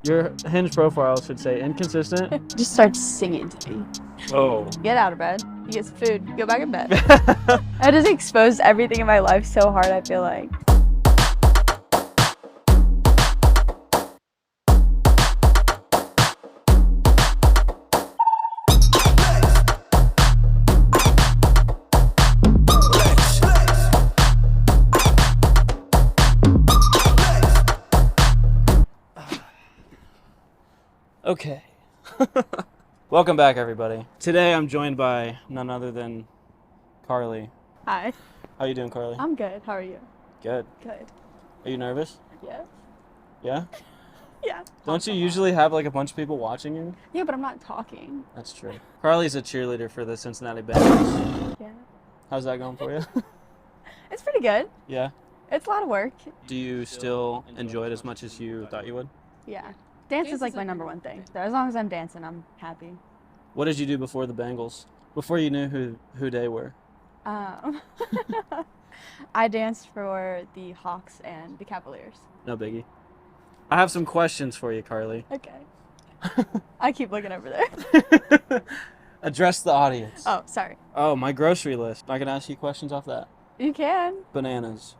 Your Hinge profile should say inconsistent. Just start singing to me. Oh. Get out of bed. You get some food. Go back in bed. I just exposed everything in my life so hard, I feel like. Okay. Welcome back, everybody. Today I'm joined by none other than Carlie. Hi. How you doing, Carlie? I'm good. How are you? Good. Good. Are you nervous? Yes. Yeah? Yeah. Don't you usually have like a bunch of people watching you? Yeah, but I'm not talking. That's true. Carlie's a cheerleader for the Cincinnati Bengals. Yeah. How's that going for you? It's pretty good. Yeah? It's a lot of work. Do you still enjoy it as much as you thought you would? Yeah. Dance is like my number one thing. So as long as I'm dancing, I'm happy. What did you do before the Bengals? Before you knew who they were? I danced for the Hawks and the Cavaliers. No biggie. I have some questions for you, Carlie. Okay. I keep looking over there. Address the audience. Oh, sorry. Oh, my grocery list. I can ask you questions off that. You can. Bananas.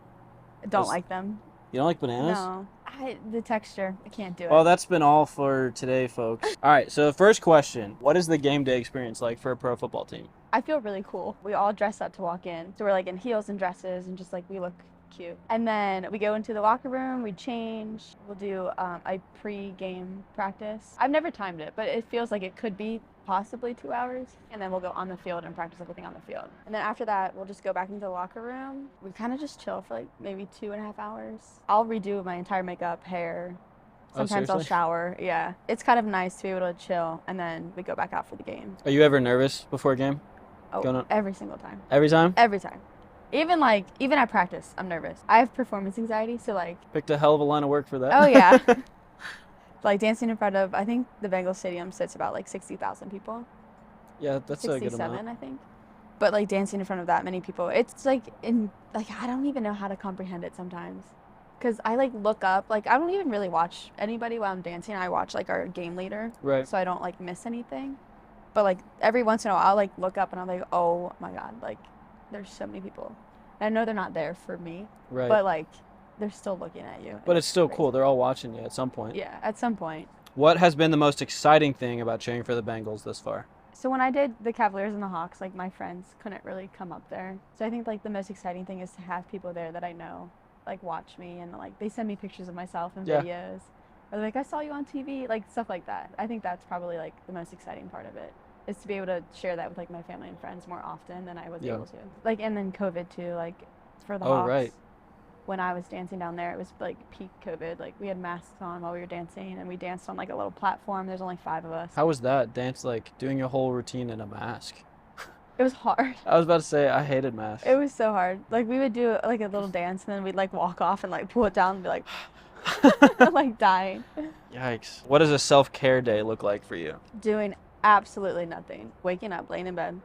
Don't like them. You don't like bananas? No. The texture, I can't do it. Well, that's been all for today, folks. All right, so first question. What is the game day experience like for a pro football team? I feel really cool. We all dress up to walk in. So we're like in heels and dresses and just like we look cute. And then we go into the locker room, we change. We'll do a pre-game practice. I've never timed it, but it feels like it could be possibly 2 hours. And then we'll go on the field and practice everything on the field. And then after that, we'll just go back into the locker room. We kind of just chill for like maybe 2.5 hours. I'll redo my entire makeup, hair. Sometimes I'll shower. Yeah. It's kind of nice to be able to chill. And then we go back out for the game. Are you ever nervous before a game? Oh, every single time. Every time? Every time. Even at practice, I'm nervous. I have performance anxiety, so like. Picked a hell of a line of work for that. Oh yeah. Like dancing in front of, I think the Bengals stadium sits about like 60,000 people. Yeah, that's a good amount. 67, I think. But like dancing in front of that many people, it's like I don't even know how to comprehend it sometimes. Cause I like look up, like I don't even really watch anybody while I'm dancing. I watch like our game leader. Right. So I don't like miss anything. But like every once in a while I'll like look up and I'm like, oh my God, like there's so many people. And I know they're not there for me. Right. But like they're still looking at you. But it's still cool. They're all watching you at some point. Yeah, at some point. What has been the most exciting thing about cheering for the Bengals this far? So when I did the Cavaliers and the Hawks, like my friends couldn't really come up there. So I think like the most exciting thing is to have people there that I know, like watch me and like they send me pictures of myself and videos. Or like, I saw you on TV, like stuff like that. I think that's probably like the most exciting part of it, is to be able to share that with like my family and friends more often than I was able to. Like, and then COVID too, like for the Hawks. Right. When I was dancing down there, it was like peak COVID. Like we had masks on while we were dancing, and we danced on like a little platform. There's only 5 of us. How was that dance, like doing your whole routine in a mask? It was hard. I was about to say I hated masks. It was so hard. Like we would do like a little dance, and then we'd like walk off and like pull it down and be like, like dying. Yikes. What does a self-care day look like for you? Doing absolutely nothing. Waking up, laying in bed,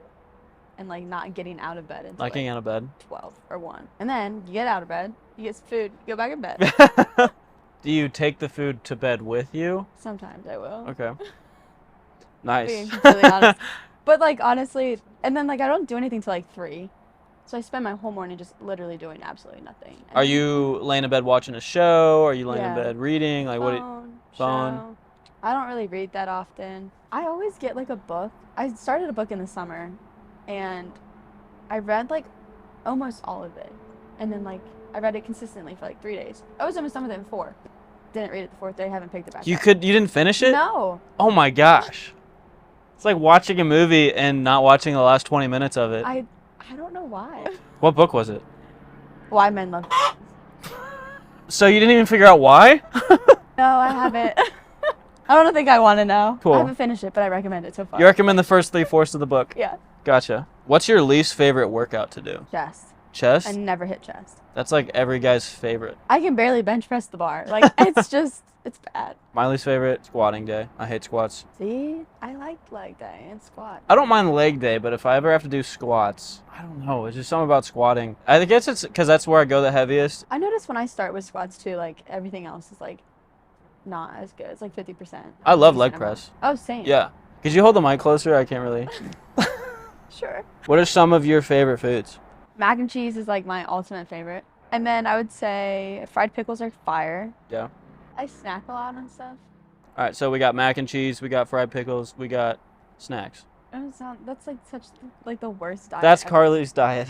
and like not getting out of bed until Getting out of bed? 12 or 1. And then you get out of bed, you get some food, you go back in bed. Do you take the food to bed with you? Sometimes I will. Okay. Nice. Being completely honest. But like honestly, and then like I don't do anything till like 3. So I spend my whole morning just literally doing absolutely nothing. And are you laying in bed watching a show? Are you laying in bed reading? Like phone? Show. I don't really read that often. I always get like a book. I started a book in the summer and I read like almost all of it. And then like I read it consistently for like 3 days. I was almost done with it in 4. Didn't read it the 4th day, haven't picked it back up. You didn't finish it? No. Oh my gosh. It's like watching a movie and not watching the last 20 minutes of it. I don't know why. What book was it? Why Men Love. So you didn't even figure out why? No, I haven't. I don't think I want to know. Cool. I haven't finished it, but I recommend it so far. You recommend the first 3/4 of the book? Yeah. Gotcha. What's your least favorite workout to do? Chest. Chest? I never hit chest. That's like every guy's favorite. I can barely bench press the bar. Like, it's bad. My least favorite, squatting day. I hate squats. See? I like leg day and squat. I don't mind leg day, but if I ever have to do squats, I don't know. It's just something about squatting. I guess it's because that's where I go the heaviest. I notice when I start with squats too, like everything else is like not as good. It's like 50%. I love leg Decent press. amount. Oh, same. Yeah. Could you hold the mic closer? I can't really. Sure. What are some of your favorite foods? Mac and cheese is like my ultimate favorite. And then I would say fried pickles are fire. Yeah. I snack a lot on stuff. All right, so we got mac and cheese, we got fried pickles, we got snacks. That's like such like the worst diet That's ever. Carly's diet.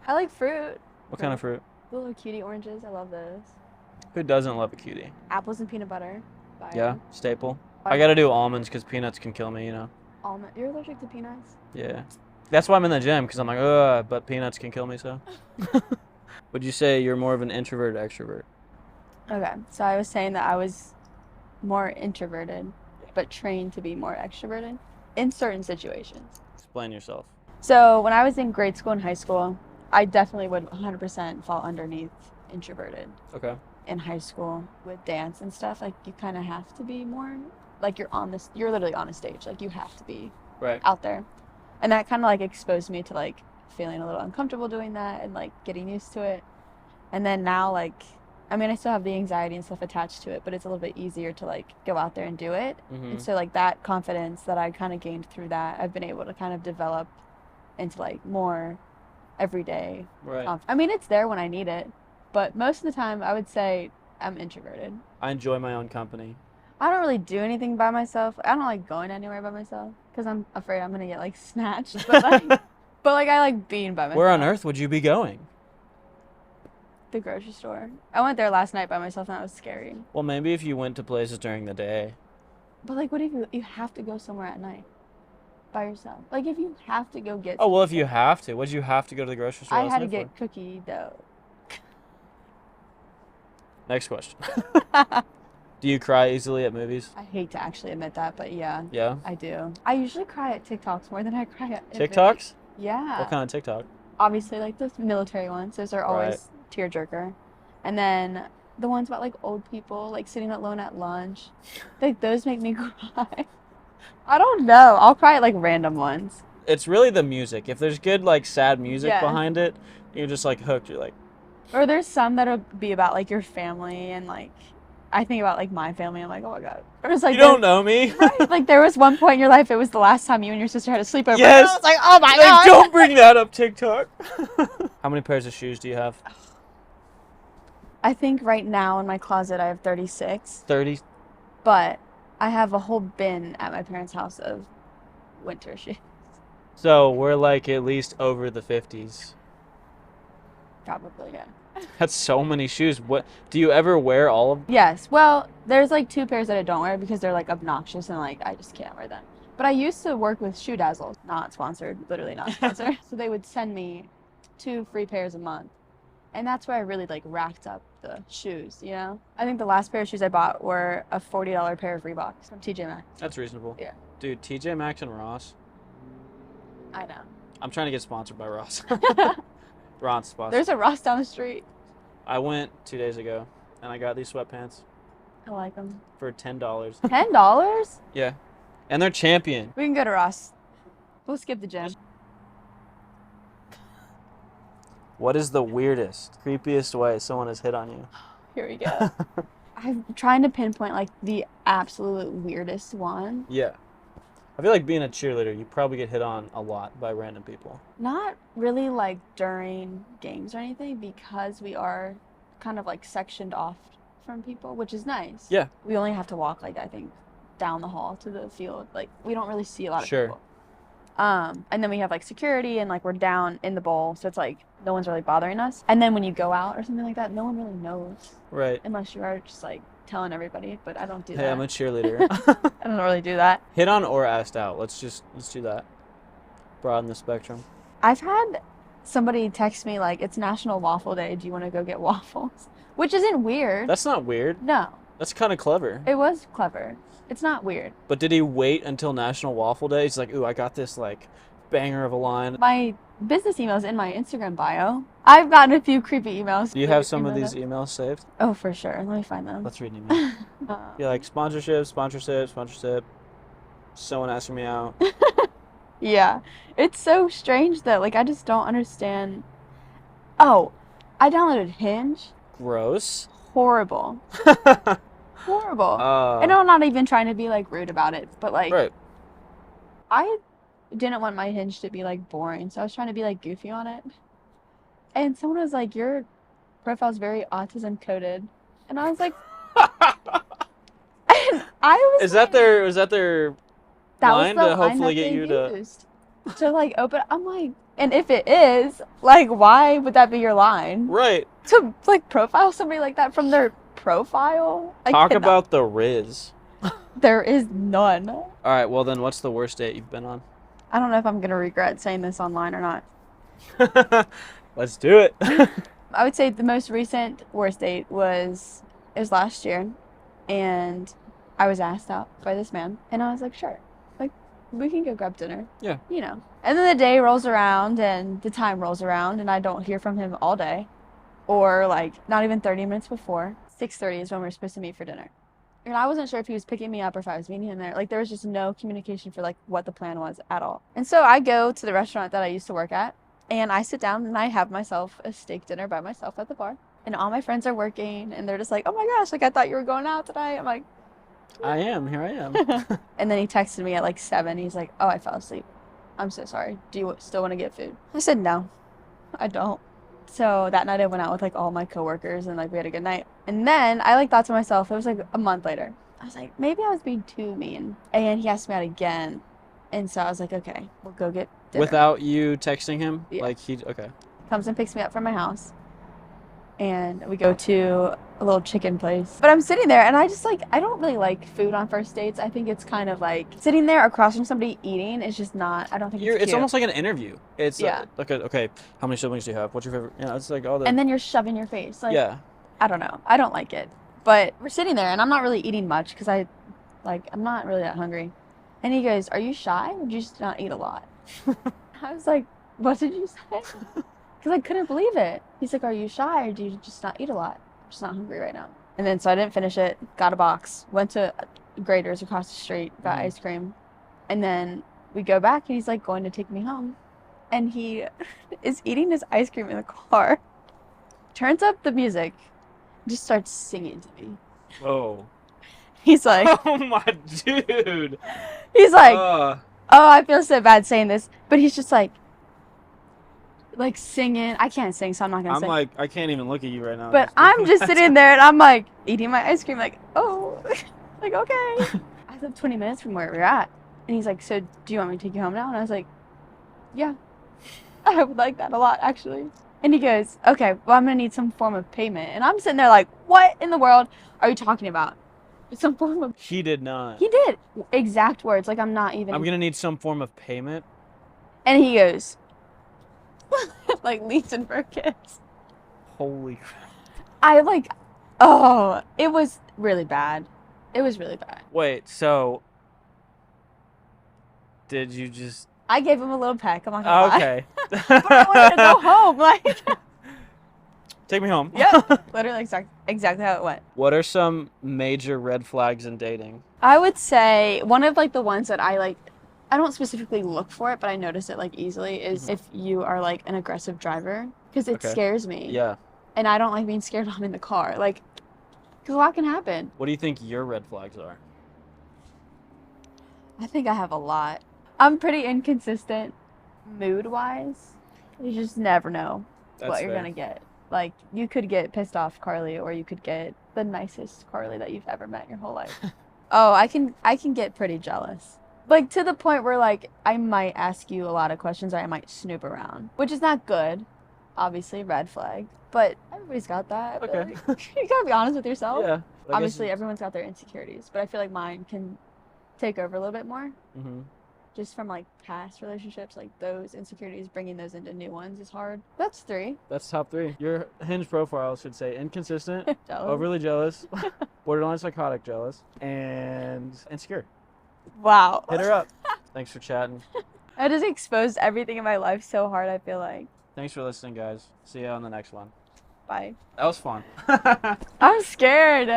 I like fruit. What kind of fruit? The little cutie oranges. I love those. Who doesn't love a cutie? Apples and peanut butter. Fire. Yeah, staple. I gotta do almonds because peanuts can kill me, you know. Almond. You're allergic to peanuts? Yeah. That's why I'm in the gym, because I'm like, ugh, but peanuts can kill me, so. Would you say you're more of an introvert or extrovert? Okay, so I was saying that I was more introverted, but trained to be more extroverted in certain situations. Explain yourself. So when I was in grade school and high school, I definitely would 100% fall underneath introverted. Okay. In high school with dance and stuff, like you kind of have to be more, like you're literally on a stage, like you have to be right out there. And that kind of like exposed me to like feeling a little uncomfortable doing that and like getting used to it. And then now, like, I mean, I still have the anxiety and stuff attached to it, but it's a little bit easier to like go out there and do it. Mm-hmm. And so like that confidence that I kind of gained through that, I've been able to kind of develop into like more everyday. Right. I mean, it's there when I need it, but most of the time I would say I'm introverted. I enjoy my own company. I don't really do anything by myself. I don't like going anywhere by myself because I'm afraid I'm gonna get like snatched. But like, but like I like being by myself. Where on earth would you be going? The grocery store. I went there last night by myself and that was scary. Well, maybe if you went to places during the day. But like, what if you have to go somewhere at night by yourself? Like if you have to go get. Oh well, if you have to, would you have to go to the grocery store? I last had to night get for? cookie dough. Next question. Do you cry easily at movies? I hate to actually admit that, but yeah. Yeah. I do. I usually cry at TikToks more than I cry at TikToks? Yeah. What kind of TikTok? Obviously, like the military ones. Those are always tearjerker. And then the ones about like old people, like sitting alone at lunch. Like those make me cry. I don't know. I'll cry at like random ones. It's really the music. If there's good like sad music Yeah. behind it, you're just like hooked. You're like. Or there's some that'll be about like your family and like I think about like my family. I'm like, oh my god. Or it's like You don't know me. Right? Like there was one point in your life. It was the last time you and your sister had a sleepover. Yes. And I was like, oh my Like, god. don't bring that up, TikTok. How many pairs of shoes do you have? I think right now in my closet I have 36. 30. But I have a whole bin at my parents' house of winter shoes. So we're like at least over the 50s. Probably, yeah. That's so many shoes. What do you ever wear all of them? Yes. Well, there's like 2 pairs that I don't wear because they're like obnoxious and like I just can't wear them. But I used to work with Shoe Dazzle, not sponsored, literally not sponsored. So they would send me 2 free pairs a month. And that's where I really like racked up the shoes, you know? I think the last pair of shoes I bought were a $40 pair of Reeboks from TJ Maxx. That's reasonable. Yeah. Dude, TJ Maxx and Ross. I know. I'm trying to get sponsored by Ross. Ross sponsor. There's a Ross down the street. I went 2 days ago and I got these sweatpants I like them. for $10. $10? Yeah. And they're Champion. We can go to Ross. We'll skip the gym. What is the weirdest, creepiest way someone has hit on you? Here we go. I'm trying to pinpoint like the absolute weirdest one. Yeah. I feel like being a cheerleader, you probably get hit on a lot by random people. Not really like during games or anything because we are kind of like sectioned off from people, which is nice. Yeah. We only have to walk like I think down the hall to the field. Like we don't really see a lot of Sure. people. And then we have like security and like we're down in the bowl, so it's like no one's really bothering us. And then when you go out or something like that, no one really knows Right. unless you are just like telling everybody, but I don't do Hey, that. I'm a cheerleader. I don't really do that. Hit on or asked out. Let's do that. Broaden the spectrum. I've had somebody text me like, it's National Waffle Day. Do you want to go get waffles? Which isn't weird. That's not weird. No, That's kind of clever. it was clever. It's not weird. But did he wait until National Waffle Day? He's like, ooh, I got this like banger of a line. My business email's in my Instagram bio. I've gotten a few creepy emails. Do you have some of these emails saved? Oh, for sure. Let me find them. Let's read an email. You're like sponsorship. Someone asking me out. Yeah. It's so strange though. Like I just don't understand. Oh, I downloaded Hinge. Gross. Horrible. horrible. And I'm not even trying to be like rude about it, but like Right. I didn't want my Hinge to be like boring, so I was trying to be like goofy on it. And someone was like, "Your profile's very autism coded," and I was like, and I was Is that their that was line the to line hopefully that get they you to? used to like open. I'm like, and if it is, like, why would that be your line? Right. To like profile somebody like that from their profile? Talk about the Riz. There is none. All right. Well, then, what's the worst date you've been on? I don't know if I'm gonna regret saying this online or not. Let's do it. I would say the most recent worst date was last year, and I was asked out by this man, and I was like, sure, like we can go grab dinner. Yeah. You know. And then the day rolls around, and the time rolls around, and I don't hear from him all day, or like not even 30 minutes before. 6:30 is when we're supposed to meet for dinner. And I wasn't sure if he was picking me up or if I was meeting him there. Like, there was just no communication for, like, what the plan was at all. And so I go to the restaurant that I used to work at, and I sit down and I have myself a steak dinner by myself at the bar. And all my friends are working, and they're just like, oh my gosh, like, I thought you were going out tonight. I'm like, I am. Here I am. and then he texted me at, like, 7. He's like, oh, I fell asleep. I'm so sorry. Do you still want to get food? I said, no, I don't. So that night I went out with like all my coworkers and like we had a good night. And then I like thought to myself, it was like a month later. I was like, maybe I was being too mean. And he asked me out again. And so I was like, okay, we'll go get dinner. Without you texting him? Yeah. Like okay. Comes and picks me up from my house. And we go to a little chicken place. But I'm sitting there and I just like, I don't really like food on first dates. I think it's kind of like sitting there across from somebody eating is just not, I don't think it's cute. It's almost like an interview. It's yeah. Like, okay, how many siblings do you have? What's your favorite? You know, it's like all the... And then you're shoving your face. Like, yeah. I don't know. I don't like it. But we're sitting there and I'm not really eating much because I'm not really that hungry. And he goes, are you shy or do you just not eat a lot? I was like, what did you say? Because I couldn't believe it. He's like, are you shy or do you just not eat a lot? I'm just not hungry right now. And then so I didn't finish it, got a box, went to Grader's across the street, got ice cream. And then we go back and he's like going to take me home. And he is eating his ice cream in the car, turns up the music, just starts singing to me. Oh. He's like, oh my dude. He's like, oh, I feel so bad saying this, but he's just like singing. I can't sing, so I'm not gonna sing. I'm like, I can't even look at you right now. But I'm just sitting there and I'm like eating my ice cream, like, oh, like, okay. I live 20 minutes from where we're at. And he's like, so do you want me to take you home now? And I was like, yeah, I would like that a lot, actually. And he goes, okay, well, I'm gonna need some form of payment. And I'm sitting there like, what in the world are you talking about? Some form of... He did not. He did. Exact words. Like, I'm not even... I'm gonna need some form of payment. And he goes... like, leans in for a kiss. Holy crap. I, like... Oh, it was really bad. It was really bad. Wait, so... Did you just... I gave him a little peck. I'm not gonna lie. Okay. But I wanted to go home, like... Take me home. Yeah, literally exactly how it went. What are some major red flags in dating? I would say one of like the ones that I like, I don't specifically look for it, but I notice it like easily is if you are like an aggressive driver, because it scares me. Yeah. And I don't like being scared while I'm in the car, like, because a lot can happen. What do you think your red flags are? I think I have a lot. I'm pretty inconsistent mood-wise. You just never know what you're gonna get. Like, you could get pissed off Carlie, or you could get the nicest Carlie that you've ever met in your whole life. Oh, I can get pretty jealous. Like, to the point where, like, I might ask you a lot of questions, or I might snoop around. Which is not good. Obviously, red flag. But everybody's got that. Okay. Like, you gotta be honest with yourself. Yeah. Obviously, everyone's got their insecurities. But I feel like mine can take over a little bit more. Mm-hmm. Just from, like, past relationships, like, those insecurities, bringing those into new ones is hard. That's 3. That's top 3. Your Hinge profile should say inconsistent, Jealous. overly jealous, borderline psychotic jealous, and insecure. Wow. Hit her up. Thanks for chatting. I just exposed everything in my life so hard, I feel like. Thanks for listening, guys. See you on the next one. Bye. That was fun. I'm scared.